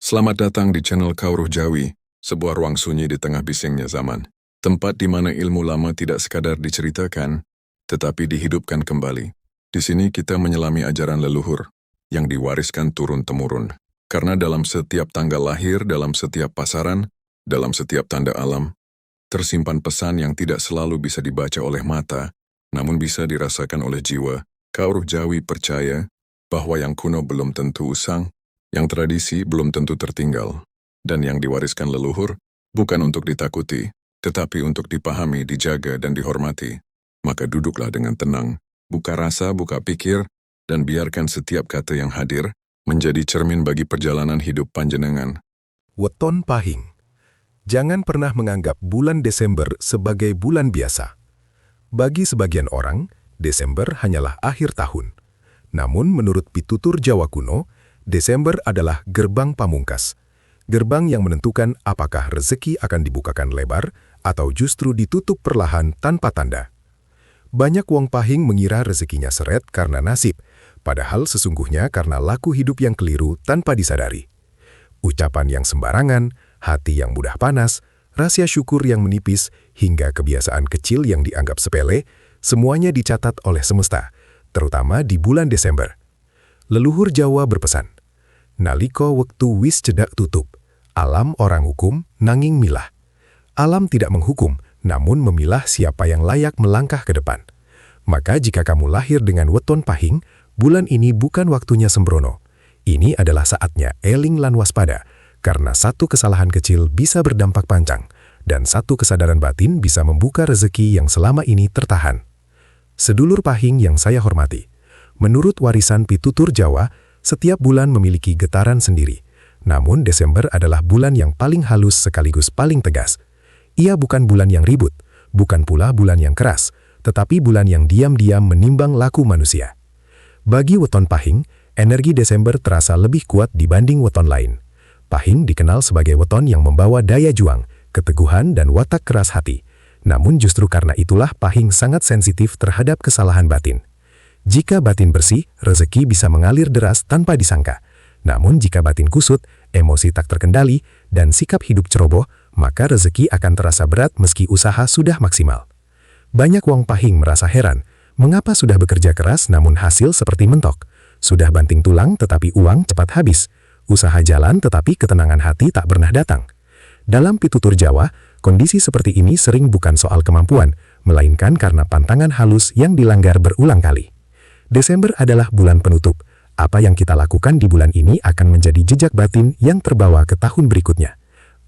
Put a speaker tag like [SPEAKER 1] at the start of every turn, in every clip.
[SPEAKER 1] Selamat datang di channel Kauruh Jawi, sebuah ruang sunyi di tengah bisingnya zaman. Tempat di mana ilmu lama tidak sekadar diceritakan, tetapi dihidupkan kembali. Di sini kita menyelami ajaran leluhur yang diwariskan turun-temurun. Karena dalam setiap tanggal lahir, dalam setiap pasaran, dalam setiap tanda alam, tersimpan pesan yang tidak selalu bisa dibaca oleh mata, namun bisa dirasakan oleh jiwa. Kauruh Jawi percaya bahwa yang kuno belum tentu usang, yang tradisi belum tentu tertinggal, dan yang diwariskan leluhur bukan untuk ditakuti, tetapi untuk dipahami, dijaga, dan dihormati. Maka duduklah dengan tenang, buka rasa, buka pikir, dan biarkan setiap kata yang hadir menjadi cermin bagi perjalanan hidup panjenengan.
[SPEAKER 2] Weton Pahing. Jangan pernah menganggap bulan Desember sebagai bulan biasa. Bagi sebagian orang, Desember hanyalah akhir tahun. Namun menurut pitutur Jawa kuno, Desember adalah gerbang pamungkas. Gerbang yang menentukan apakah rezeki akan dibukakan lebar atau justru ditutup perlahan tanpa tanda. Banyak wong pahing mengira rezekinya seret karena nasib, padahal sesungguhnya karena laku hidup yang keliru tanpa disadari. Ucapan yang sembarangan, hati yang mudah panas, rahasia syukur yang menipis, hingga kebiasaan kecil yang dianggap sepele, semuanya dicatat oleh semesta, terutama di bulan Desember. Leluhur Jawa berpesan, "Naliko wektu wis cedak tutup, alam orang hukum nanging milah." Alam tidak menghukum, namun memilah siapa yang layak melangkah ke depan. Maka jika kamu lahir dengan weton pahing, bulan ini bukan waktunya sembrono. Ini adalah saatnya eling lan waspada, karena satu kesalahan kecil bisa berdampak panjang, dan satu kesadaran batin bisa membuka rezeki yang selama ini tertahan. Sedulur pahing yang saya hormati, menurut warisan pitutur Jawa, setiap bulan memiliki getaran sendiri. Namun Desember adalah bulan yang paling halus sekaligus paling tegas. Ia bukan bulan yang ribut, bukan pula bulan yang keras, tetapi bulan yang diam-diam menimbang laku manusia. Bagi weton pahing, energi Desember terasa lebih kuat dibanding weton lain. Pahing dikenal sebagai weton yang membawa daya juang, keteguhan, dan watak keras hati. Namun justru karena itulah pahing sangat sensitif terhadap kesalahan batin. Jika batin bersih, rezeki bisa mengalir deras tanpa disangka. Namun jika batin kusut, emosi tak terkendali, dan sikap hidup ceroboh, maka rezeki akan terasa berat meski usaha sudah maksimal. Banyak wong pahing merasa heran, mengapa sudah bekerja keras namun hasil seperti mentok? Sudah banting tulang tetapi uang cepat habis. Usaha jalan tetapi ketenangan hati tak pernah datang. Dalam pitutur Jawa, kondisi seperti ini sering bukan soal kemampuan, melainkan karena pantangan halus yang dilanggar berulang kali. Desember adalah bulan penutup. Apa yang kita lakukan di bulan ini akan menjadi jejak batin yang terbawa ke tahun berikutnya.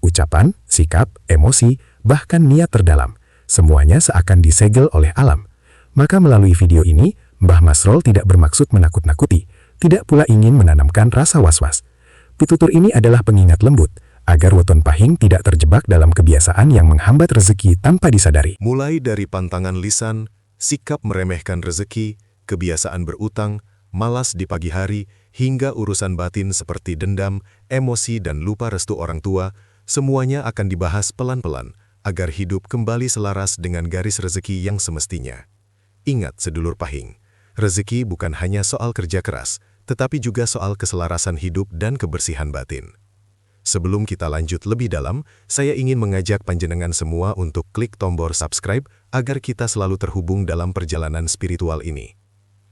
[SPEAKER 2] Ucapan, sikap, emosi, bahkan niat terdalam, semuanya seakan disegel oleh alam. Maka melalui video ini, Mbah Masrol tidak bermaksud menakut-nakuti, tidak pula ingin menanamkan rasa was-was. Pitutur ini adalah pengingat lembut, agar weton pahing tidak terjebak dalam kebiasaan yang menghambat rezeki tanpa disadari.
[SPEAKER 3] Mulai dari pantangan lisan, sikap meremehkan rezeki, kebiasaan berutang, malas di pagi hari, hingga urusan batin seperti dendam, emosi, dan lupa restu orang tua, semuanya akan dibahas pelan-pelan, agar hidup kembali selaras dengan garis rezeki yang semestinya. Ingat sedulur pahing, rezeki bukan hanya soal kerja keras, tetapi juga soal keselarasan hidup dan kebersihan batin. Sebelum kita lanjut lebih dalam, saya ingin mengajak panjenengan semua untuk klik tombol subscribe agar kita selalu terhubung dalam perjalanan spiritual ini.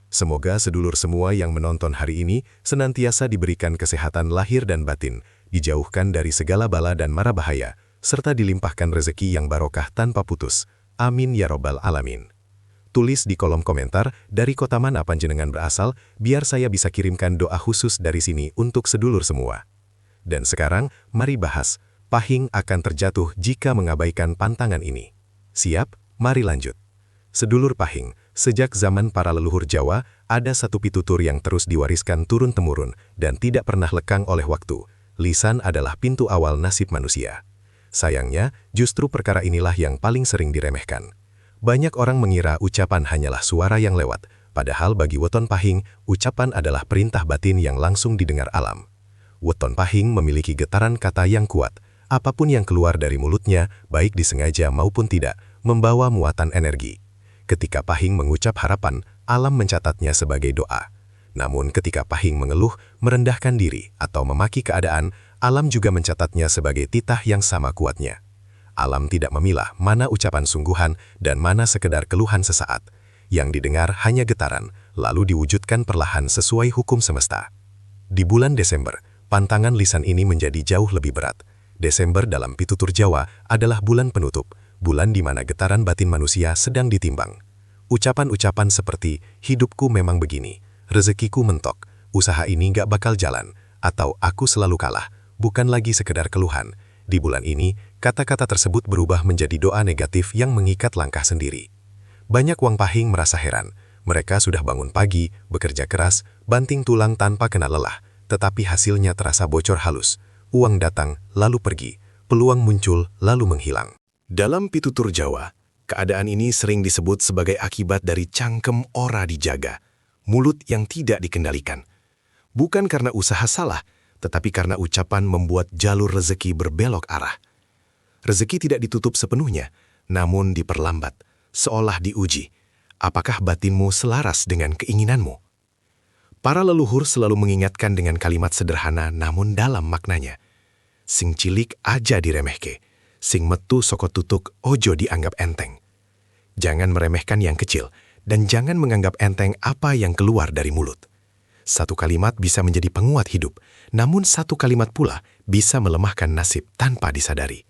[SPEAKER 3] Semoga sedulur semua yang menonton hari ini senantiasa diberikan kesehatan lahir dan batin, dijauhkan dari segala bala dan mara bahaya, serta dilimpahkan rezeki yang barokah tanpa putus. Amin ya robbal alamin. Tulis di kolom komentar dari kota mana panjenengan berasal, biar saya bisa kirimkan doa khusus dari sini untuk sedulur semua. Dan sekarang, mari bahas, pahing akan terjatuh jika mengabaikan pantangan ini. Siap? Mari lanjut. Sedulur pahing, sejak zaman para leluhur Jawa, ada satu pitutur yang terus diwariskan turun-temurun dan tidak pernah lekang oleh waktu. Lisan adalah pintu awal nasib manusia. Sayangnya, justru perkara inilah yang paling sering diremehkan. Banyak orang mengira ucapan hanyalah suara yang lewat, padahal bagi weton pahing, ucapan adalah perintah batin yang langsung didengar alam. Weton pahing memiliki getaran kata yang kuat. Apapun yang keluar dari mulutnya, baik disengaja maupun tidak, membawa muatan energi. Ketika pahing mengucap harapan, alam mencatatnya sebagai doa. Namun ketika Pahing mengeluh, merendahkan diri, atau memaki keadaan, alam juga mencatatnya sebagai titah yang sama kuatnya. Alam tidak memilah mana ucapan sungguhan dan mana sekedar keluhan sesaat. Yang didengar hanya getaran, lalu diwujudkan perlahan sesuai hukum semesta. Di bulan Desember, pantangan lisan ini menjadi jauh lebih berat. Desember dalam pitutur Jawa adalah bulan penutup, bulan di mana getaran batin manusia sedang ditimbang. Ucapan-ucapan seperti, hidupku memang begini, rezekiku mentok, usaha ini gak bakal jalan, atau aku selalu kalah, bukan lagi sekedar keluhan. Di bulan ini, kata-kata tersebut berubah menjadi doa negatif yang mengikat langkah sendiri. Banyak Wang Pahing merasa heran. Mereka sudah bangun pagi, bekerja keras, banting tulang tanpa kena lelah, tetapi hasilnya terasa bocor halus. Uang datang, lalu pergi. Peluang muncul, lalu menghilang. Dalam pitutur Jawa, keadaan ini sering disebut sebagai akibat dari cangkem ora dijaga, mulut yang tidak dikendalikan. Bukan karena usaha salah, tetapi karena ucapan membuat jalur rezeki berbelok arah. Rezeki tidak ditutup sepenuhnya, namun diperlambat, seolah diuji. Apakah batinmu selaras dengan keinginanmu? Para leluhur selalu mengingatkan dengan kalimat sederhana namun dalam maknanya. Sing cilik aja diremehke, sing metu soko tutuk ojo dianggap enteng. Jangan meremehkan yang kecil, dan jangan menganggap enteng apa yang keluar dari mulut. Satu kalimat bisa menjadi penguat hidup, namun satu kalimat pula bisa melemahkan nasib tanpa disadari.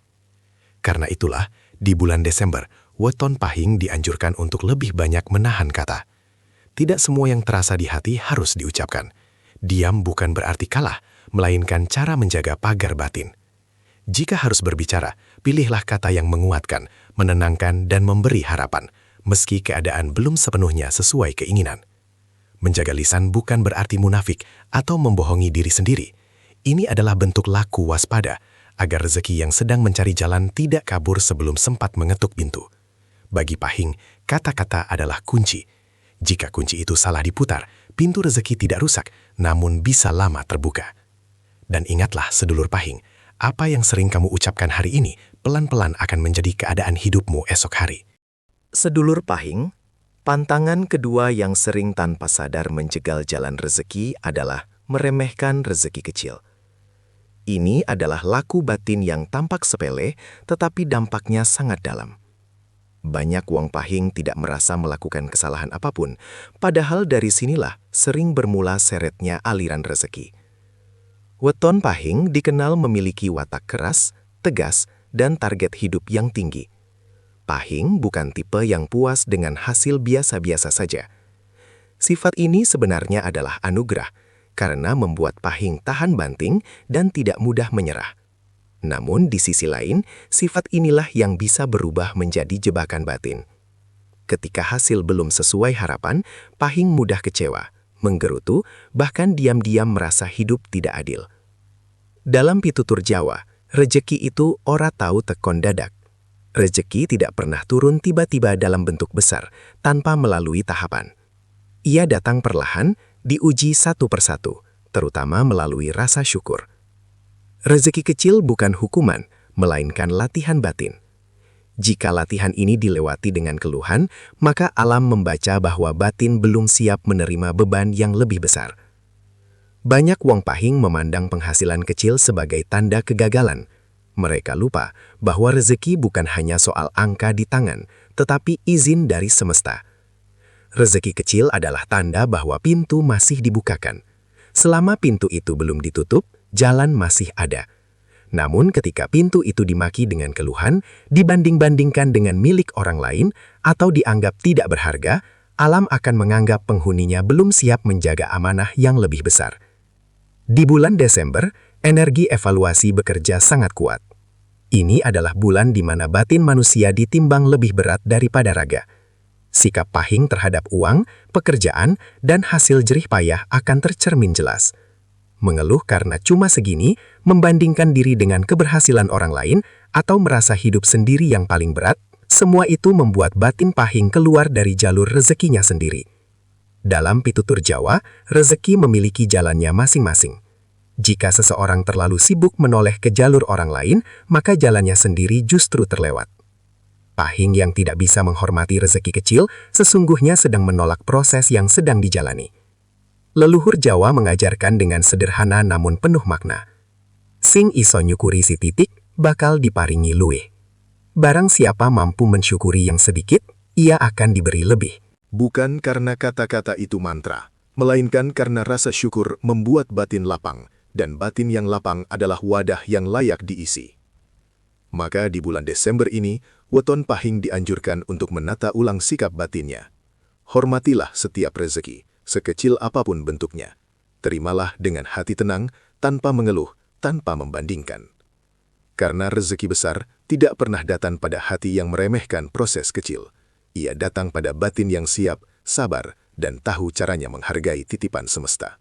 [SPEAKER 3] Karena itulah, di bulan Desember, weton Pahing dianjurkan untuk lebih banyak menahan kata. Tidak semua yang terasa di hati harus diucapkan. Diam bukan berarti kalah, melainkan cara menjaga pagar batin. Jika harus berbicara, pilihlah kata yang menguatkan, menenangkan, dan memberi harapan, meski keadaan belum sepenuhnya sesuai keinginan. Menjaga lisan bukan berarti munafik atau membohongi diri sendiri. Ini adalah bentuk laku waspada, agar rezeki yang sedang mencari jalan tidak kabur sebelum sempat mengetuk pintu. Bagi Pahing, kata-kata adalah kunci. Jika kunci itu salah diputar, pintu rezeki tidak rusak, namun bisa lama terbuka. Dan ingatlah, sedulur Pahing, apa yang sering kamu ucapkan hari ini, pelan-pelan akan menjadi keadaan hidupmu esok hari.
[SPEAKER 4] Sedulur Pahing, pantangan kedua yang sering tanpa sadar menjegal jalan rezeki adalah meremehkan rezeki kecil. Ini adalah laku batin yang tampak sepele, tetapi dampaknya sangat dalam. Banyak Wang Pahing tidak merasa melakukan kesalahan apapun, padahal dari sinilah sering bermula seretnya aliran rezeki. Weton Pahing dikenal memiliki watak keras, tegas, dan target hidup yang tinggi. Pahing bukan tipe yang puas dengan hasil biasa-biasa saja. Sifat ini sebenarnya adalah anugerah, karena membuat Pahing tahan banting dan tidak mudah menyerah. Namun di sisi lain, sifat inilah yang bisa berubah menjadi jebakan batin. Ketika hasil belum sesuai harapan, Pahing mudah kecewa, menggerutu, bahkan diam-diam merasa hidup tidak adil. Dalam pitutur Jawa, rejeki itu ora tahu tekon dadak. Rejeki tidak pernah turun tiba-tiba dalam bentuk besar, tanpa melalui tahapan. Ia datang perlahan, diuji satu persatu, terutama melalui rasa syukur. Rezeki kecil bukan hukuman, melainkan latihan batin. Jika latihan ini dilewati dengan keluhan, maka alam membaca bahwa batin belum siap menerima beban yang lebih besar. Banyak Wang Pahing memandang penghasilan kecil sebagai tanda kegagalan. Mereka lupa bahwa rezeki bukan hanya soal angka di tangan, tetapi izin dari semesta. Rezeki kecil adalah tanda bahwa pintu masih dibukakan. Selama pintu itu belum ditutup, jalan masih ada. Namun ketika pintu itu dimaki dengan keluhan, dibanding-bandingkan dengan milik orang lain, atau dianggap tidak berharga, alam akan menganggap penghuninya belum siap menjaga amanah yang lebih besar. Di bulan Desember, energi evaluasi bekerja sangat kuat. Ini adalah bulan di mana batin manusia ditimbang lebih berat daripada raga. Sikap Pahing terhadap uang, pekerjaan, dan hasil jerih payah akan tercermin jelas. Mengeluh karena cuma segini, membandingkan diri dengan keberhasilan orang lain, atau merasa hidup sendiri yang paling berat, semua itu membuat batin Pahing keluar dari jalur rezekinya sendiri. Dalam pitutur Jawa, rezeki memiliki jalannya masing-masing. Jika seseorang terlalu sibuk menoleh ke jalur orang lain, maka jalannya sendiri justru terlewat. Pahing yang tidak bisa menghormati rezeki kecil, sesungguhnya sedang menolak proses yang sedang dijalani.
[SPEAKER 5] Leluhur Jawa mengajarkan dengan sederhana namun penuh makna. Sing iso nyukuri si titik, bakal diparingi luwih. Barang siapa mampu mensyukuri yang sedikit, ia akan diberi lebih.
[SPEAKER 3] Bukan karena kata-kata itu mantra, melainkan karena rasa syukur membuat batin lapang, dan batin yang lapang adalah wadah yang layak diisi. Maka di bulan Desember ini, Weton Pahing dianjurkan untuk menata ulang sikap batinnya. Hormatilah setiap rezeki, sekecil apapun bentuknya. Terimalah dengan hati tenang, tanpa mengeluh, tanpa membandingkan. Karena rezeki besar tidak pernah datang pada hati yang meremehkan proses kecil. Ia datang pada batin yang siap, sabar, dan tahu caranya menghargai titipan semesta.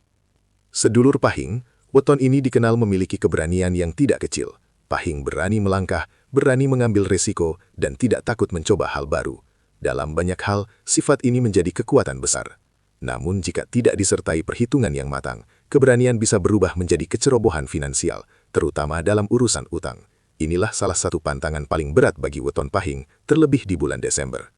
[SPEAKER 3] Sedulur Pahing, Weton ini dikenal memiliki keberanian yang tidak kecil. Pahing berani melangkah, berani mengambil resiko, dan tidak takut mencoba hal baru. Dalam banyak hal, sifat ini menjadi kekuatan besar. Namun jika tidak disertai perhitungan yang matang, keberanian bisa berubah menjadi kecerobohan finansial, terutama dalam urusan utang. Inilah salah satu pantangan paling berat bagi Weton Pahing, terlebih di bulan Desember.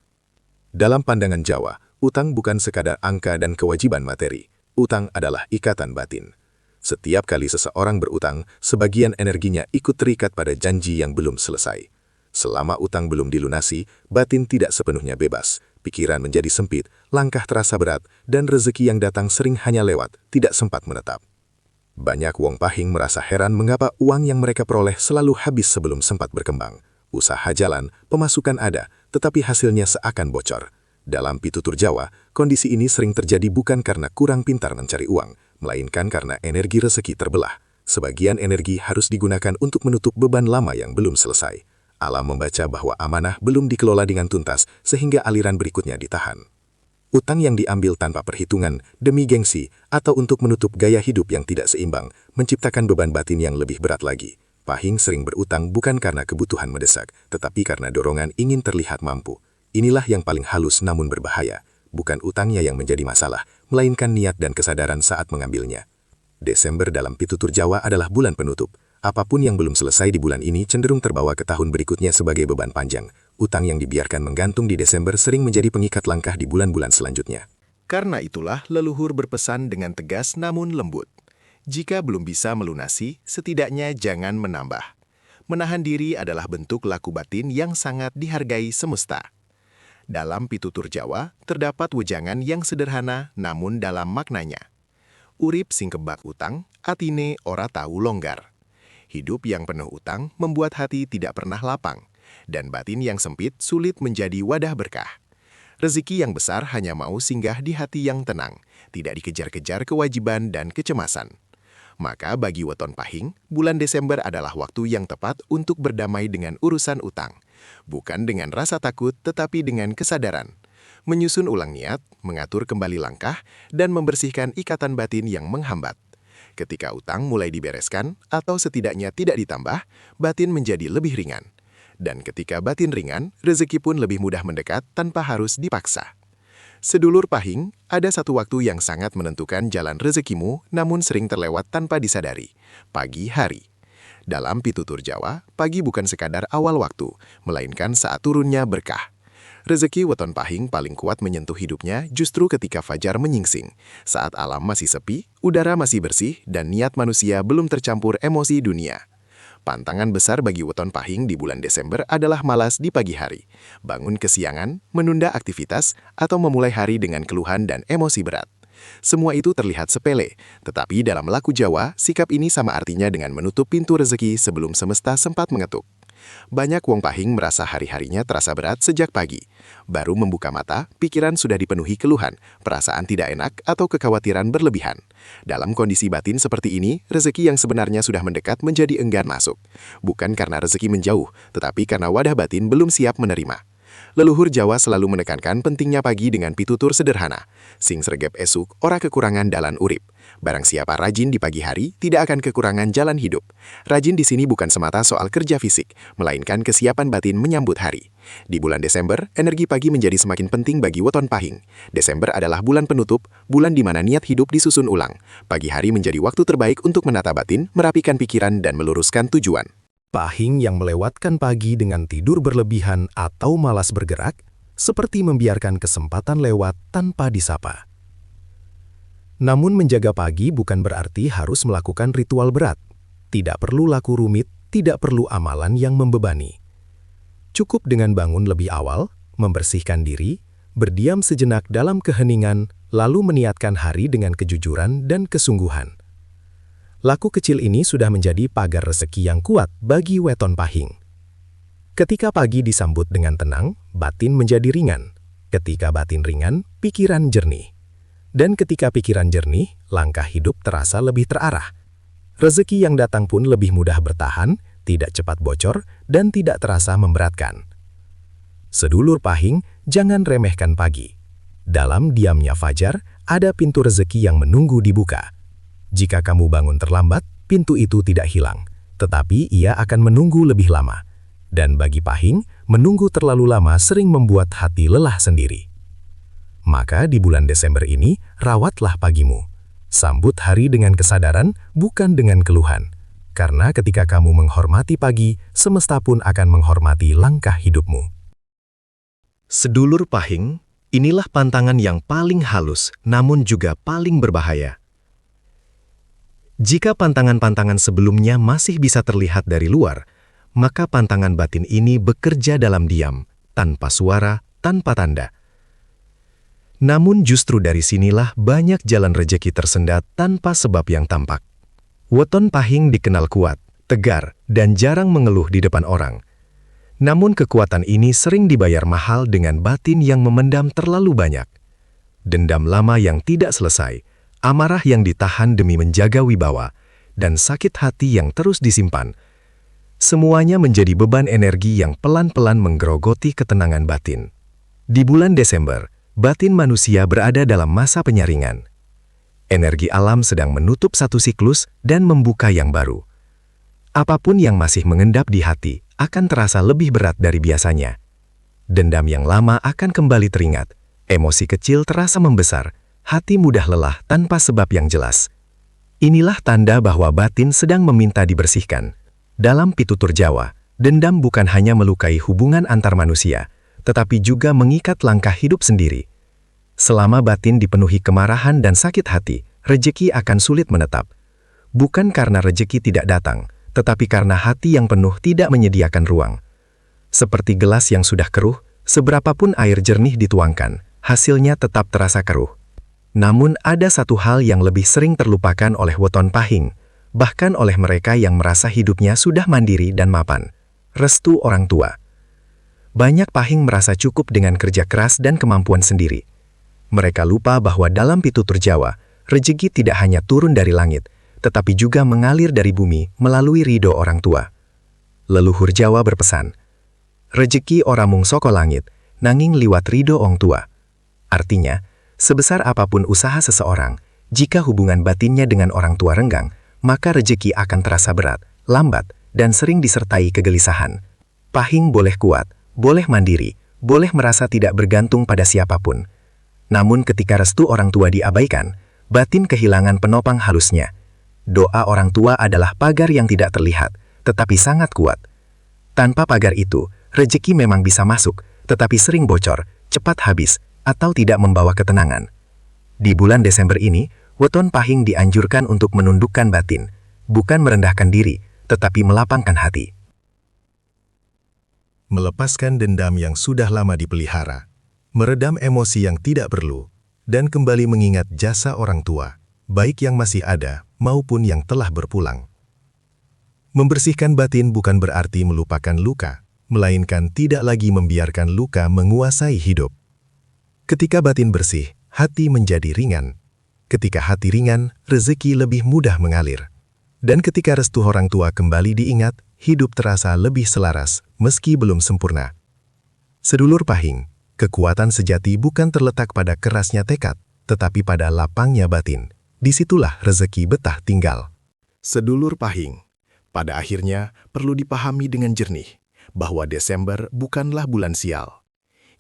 [SPEAKER 3] Dalam pandangan Jawa, utang bukan sekadar angka dan kewajiban materi. Utang adalah ikatan batin. Setiap kali seseorang berutang, sebagian energinya ikut terikat pada janji yang belum selesai. Selama utang belum dilunasi, batin tidak sepenuhnya bebas. Pikiran menjadi sempit, langkah terasa berat, dan rezeki yang datang sering hanya lewat, tidak sempat menetap. Banyak wong Pahing merasa heran mengapa uang yang mereka peroleh selalu habis sebelum sempat berkembang. Usaha jalan, pemasukan ada, tetapi hasilnya seakan bocor. Dalam pitutur Jawa, kondisi ini sering terjadi bukan karena kurang pintar mencari uang, melainkan karena energi rezeki terbelah. Sebagian energi harus digunakan untuk menutup beban lama yang belum selesai. Alam membaca bahwa amanah belum dikelola dengan tuntas sehingga aliran berikutnya ditahan. Utang yang diambil tanpa perhitungan, demi gengsi, atau untuk menutup gaya hidup yang tidak seimbang, menciptakan beban batin yang lebih berat lagi. Pahing sering berutang bukan karena kebutuhan mendesak, tetapi karena dorongan ingin terlihat mampu. Inilah yang paling halus namun berbahaya. Bukan utangnya yang menjadi masalah, melainkan niat dan kesadaran saat mengambilnya. Desember dalam pitutur Jawa adalah bulan penutup. Apapun yang belum selesai di bulan ini cenderung terbawa ke tahun berikutnya sebagai beban panjang. Utang yang dibiarkan menggantung di Desember sering menjadi pengikat langkah di bulan-bulan selanjutnya.
[SPEAKER 6] Karena itulah leluhur berpesan dengan tegas namun lembut. Jika belum bisa melunasi, setidaknya jangan menambah. Menahan diri adalah bentuk laku batin yang sangat dihargai semesta. Dalam pitutur Jawa, terdapat wejangan yang sederhana namun dalam maknanya. Urip sing kebak utang, atine ora tahu longgar. Hidup yang penuh utang membuat hati tidak pernah lapang, dan batin yang sempit sulit menjadi wadah berkah. Rezeki yang besar hanya mau singgah di hati yang tenang, tidak dikejar-kejar kewajiban dan kecemasan. Maka bagi Weton Pahing, bulan Desember adalah waktu yang tepat untuk berdamai dengan urusan utang. Bukan dengan rasa takut, tetapi dengan kesadaran. Menyusun ulang niat, mengatur kembali langkah, dan membersihkan ikatan batin yang menghambat. Ketika utang mulai dibereskan, atau setidaknya tidak ditambah, batin menjadi lebih ringan. Dan ketika batin ringan, rezeki pun lebih mudah mendekat tanpa harus dipaksa. Sedulur Pahing, ada satu waktu yang sangat menentukan jalan rezekimu, namun sering terlewat tanpa disadari. Pagi hari. Dalam pitutur Jawa, pagi bukan sekadar awal waktu, melainkan saat turunnya berkah. Rezeki Weton Pahing paling kuat menyentuh hidupnya justru ketika fajar menyingsing, saat alam masih sepi, udara masih bersih, dan niat manusia belum tercampur emosi dunia. Pantangan besar bagi Weton Pahing di bulan Desember adalah malas di pagi hari, bangun kesiangan, menunda aktivitas, atau memulai hari dengan keluhan dan emosi berat. Semua itu terlihat sepele, tetapi dalam laku Jawa, sikap ini sama artinya dengan menutup pintu rezeki sebelum semesta sempat mengetuk. Banyak wong Pahing merasa hari-harinya terasa berat sejak pagi. Baru membuka mata, pikiran sudah dipenuhi keluhan, perasaan tidak enak, atau kekhawatiran berlebihan. Dalam kondisi batin seperti ini, rezeki yang sebenarnya sudah mendekat menjadi enggan masuk. Bukan karena rezeki menjauh, tetapi karena wadah batin belum siap menerima. Leluhur Jawa selalu menekankan pentingnya pagi dengan pitutur sederhana. Sing sregep esuk, ora kekurangan dalan urip. Barang siapa rajin di pagi hari, tidak akan kekurangan jalan hidup. Rajin di sini bukan semata soal kerja fisik, melainkan kesiapan batin menyambut hari. Di bulan Desember, energi pagi menjadi semakin penting bagi Weton Pahing. Desember adalah bulan penutup, bulan di mana niat hidup disusun ulang. Pagi hari menjadi waktu terbaik untuk menata batin, merapikan pikiran, dan meluruskan tujuan.
[SPEAKER 2] Pahing yang melewatkan pagi dengan tidur berlebihan atau malas bergerak, seperti membiarkan kesempatan lewat tanpa disapa. Namun menjaga pagi bukan berarti harus melakukan ritual berat. Tidak perlu laku rumit, tidak perlu amalan yang membebani. Cukup dengan bangun lebih awal, membersihkan diri, berdiam sejenak dalam keheningan, lalu meniatkan hari dengan kejujuran dan kesungguhan. Laku kecil ini sudah menjadi pagar rezeki yang kuat bagi weton pahing. Ketika pagi disambut dengan tenang, batin menjadi ringan. Ketika batin ringan, pikiran jernih. Dan ketika pikiran jernih, langkah hidup terasa lebih terarah. Rezeki yang datang pun lebih mudah bertahan, tidak cepat bocor, dan tidak terasa memberatkan. Sedulur pahing, jangan remehkan pagi. Dalam diamnya fajar, ada pintu rezeki yang menunggu dibuka. Jika kamu bangun terlambat, pintu itu tidak hilang, tetapi ia akan menunggu lebih lama. Dan bagi pahing, menunggu terlalu lama sering membuat hati lelah sendiri. Maka di bulan Desember ini, rawatlah pagimu. Sambut hari dengan kesadaran, bukan dengan keluhan. Karena ketika kamu menghormati pagi, semesta pun akan menghormati langkah hidupmu.
[SPEAKER 4] Sedulur pahing, inilah pantangan yang paling halus, namun juga paling berbahaya. Jika pantangan-pantangan sebelumnya masih bisa terlihat dari luar, maka pantangan batin ini bekerja dalam diam, tanpa suara, tanpa tanda. Namun justru dari sinilah banyak jalan rejeki tersendat tanpa sebab yang tampak. Weton pahing dikenal kuat, tegar, dan jarang mengeluh di depan orang. Namun kekuatan ini sering dibayar mahal dengan batin yang memendam terlalu banyak. Dendam lama yang tidak selesai, amarah yang ditahan demi menjaga wibawa, dan sakit hati yang terus disimpan. Semuanya menjadi beban energi yang pelan-pelan menggerogoti ketenangan batin. Di bulan Desember, batin manusia berada dalam masa penyaringan. Energi alam sedang menutup satu siklus dan membuka yang baru. Apapun yang masih mengendap di hati akan terasa lebih berat dari biasanya. Dendam yang lama akan kembali teringat, emosi kecil terasa membesar, hati mudah lelah tanpa sebab yang jelas. Inilah tanda bahwa batin sedang meminta dibersihkan. Dalam pitutur Jawa, dendam bukan hanya melukai hubungan antar manusia, tetapi juga mengikat langkah hidup sendiri. Selama batin dipenuhi kemarahan dan sakit hati, rejeki akan sulit menetap. Bukan karena rejeki tidak datang, tetapi karena hati yang penuh tidak menyediakan ruang. Seperti gelas yang sudah keruh, seberapapun air jernih dituangkan, hasilnya tetap terasa keruh. Namun ada satu hal yang lebih sering terlupakan oleh weton pahing, bahkan oleh mereka yang merasa hidupnya sudah mandiri dan mapan. Restu orang tua. Banyak pahing merasa cukup dengan kerja keras dan kemampuan sendiri. Mereka lupa bahwa dalam pitutur Jawa, rejeki tidak hanya turun dari langit, tetapi juga mengalir dari bumi melalui ridho orang tua. Leluhur Jawa berpesan, rejeki ora mung saka langit, nanging liwat ridho ong tua. Artinya, sebesar apapun usaha seseorang, jika hubungan batinnya dengan orang tua renggang, maka rejeki akan terasa berat, lambat, dan sering disertai kegelisahan. Pahing boleh kuat, boleh mandiri, boleh merasa tidak bergantung pada siapapun. Namun ketika restu orang tua diabaikan, batin kehilangan penopang halusnya. Doa orang tua adalah pagar yang tidak terlihat, tetapi sangat kuat. Tanpa pagar itu, rejeki memang bisa masuk, tetapi sering bocor, cepat habis, atau tidak membawa ketenangan. Di bulan Desember ini, weton pahing dianjurkan untuk menundukkan batin, bukan merendahkan diri, tetapi melapangkan hati.
[SPEAKER 3] Melepaskan dendam yang sudah lama dipelihara, meredam emosi yang tidak perlu, dan kembali mengingat jasa orang tua, baik yang masih ada maupun yang telah berpulang. Membersihkan batin bukan berarti melupakan luka, melainkan tidak lagi membiarkan luka menguasai hidup. Ketika batin bersih, hati menjadi ringan. Ketika hati ringan, rezeki lebih mudah mengalir. Dan ketika restu orang tua kembali diingat, hidup terasa lebih selaras, meski belum sempurna. Sedulur pahing, kekuatan sejati bukan terletak pada kerasnya tekad, tetapi pada lapangnya batin. Disitulah rezeki betah tinggal.
[SPEAKER 6] Sedulur pahing, pada akhirnya perlu dipahami dengan jernih bahwa Desember bukanlah bulan sial.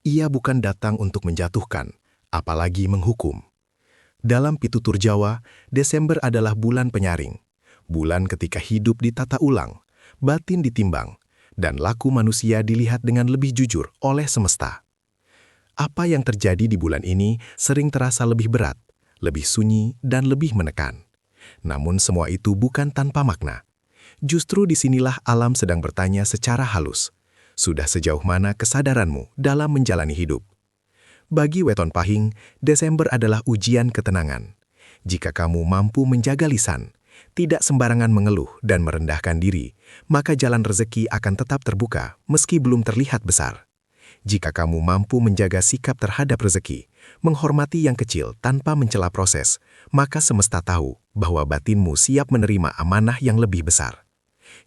[SPEAKER 6] Ia bukan datang untuk menjatuhkan, apalagi menghukum. Dalam pitutur Jawa, Desember adalah bulan penyaring. Bulan ketika hidup ditata ulang, batin ditimbang, dan laku manusia dilihat dengan lebih jujur oleh semesta. Apa yang terjadi di bulan ini sering terasa lebih berat,
[SPEAKER 2] lebih sunyi, dan lebih menekan. Namun semua itu bukan tanpa makna. Justru disinilah alam sedang bertanya secara halus. Sudah sejauh mana kesadaranmu dalam menjalani hidup? Bagi Weton Pahing, Desember adalah ujian ketenangan. Jika kamu mampu menjaga lisan, tidak sembarangan mengeluh dan merendahkan diri, maka jalan rezeki akan tetap terbuka meski belum terlihat besar. Jika kamu mampu menjaga sikap terhadap rezeki, menghormati yang kecil tanpa mencela proses, maka semesta tahu bahwa batinmu siap menerima amanah yang lebih besar.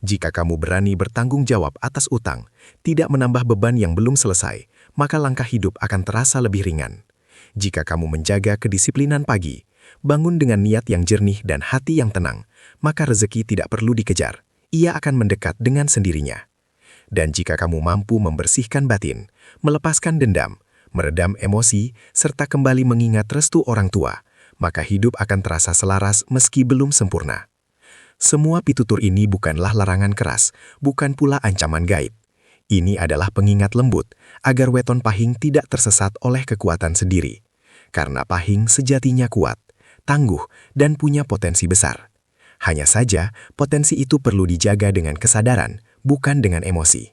[SPEAKER 2] Jika kamu berani bertanggung jawab atas utang, tidak menambah beban yang belum selesai, maka langkah hidup akan terasa lebih ringan. Jika kamu menjaga kedisiplinan pagi, bangun dengan niat yang jernih dan hati yang tenang, maka rezeki tidak perlu dikejar, ia akan mendekat dengan sendirinya. Dan jika kamu mampu membersihkan batin, melepaskan dendam, meredam emosi, serta kembali mengingat restu orang tua, maka hidup akan terasa selaras meski belum sempurna. Semua pitutur ini bukanlah larangan keras, bukan pula ancaman gaib. Ini adalah pengingat lembut, agar Weton Pahing tidak tersesat oleh kekuatan sendiri. Karena Pahing sejatinya kuat, tangguh, dan punya potensi besar. Hanya saja, potensi itu perlu dijaga dengan kesadaran, bukan dengan emosi.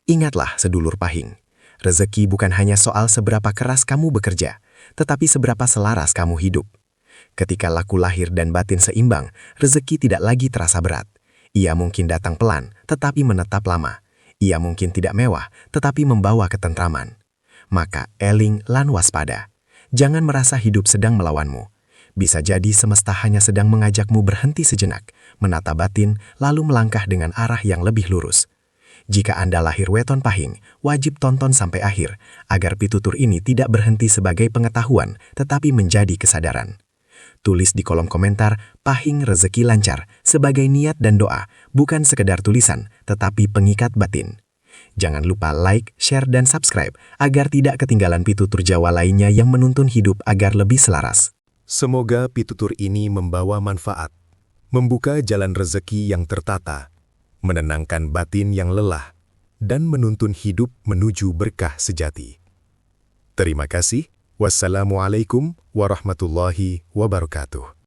[SPEAKER 2] Ingatlah, sedulur Pahing, rezeki bukan hanya soal seberapa keras kamu bekerja, tetapi seberapa selaras kamu hidup. Ketika laku lahir dan batin seimbang, rezeki tidak lagi terasa berat. Ia mungkin datang pelan, tetapi menetap lama. Ia mungkin tidak mewah, tetapi membawa ketentraman. Maka eling lan waspada. Jangan merasa hidup sedang melawanmu. Bisa jadi semesta hanya sedang mengajakmu berhenti sejenak, menata batin, lalu melangkah dengan arah yang lebih lurus. Jika Anda lahir Weton Pahing, wajib tonton sampai akhir, agar pitutur ini tidak berhenti sebagai pengetahuan, tetapi menjadi kesadaran. Tulis di kolom komentar, Pahing rezeki lancar, sebagai niat dan doa, bukan sekedar tulisan, tetapi pengikat batin. Jangan lupa like, share, dan subscribe, agar tidak ketinggalan pitutur Jawa lainnya yang menuntun hidup agar lebih selaras.
[SPEAKER 3] Semoga pitutur ini membawa manfaat, membuka jalan rezeki yang tertata, menenangkan batin yang lelah, dan menuntun hidup menuju berkah sejati. Terima kasih. Wassalamualaikum warahmatullahi wabarakatuh.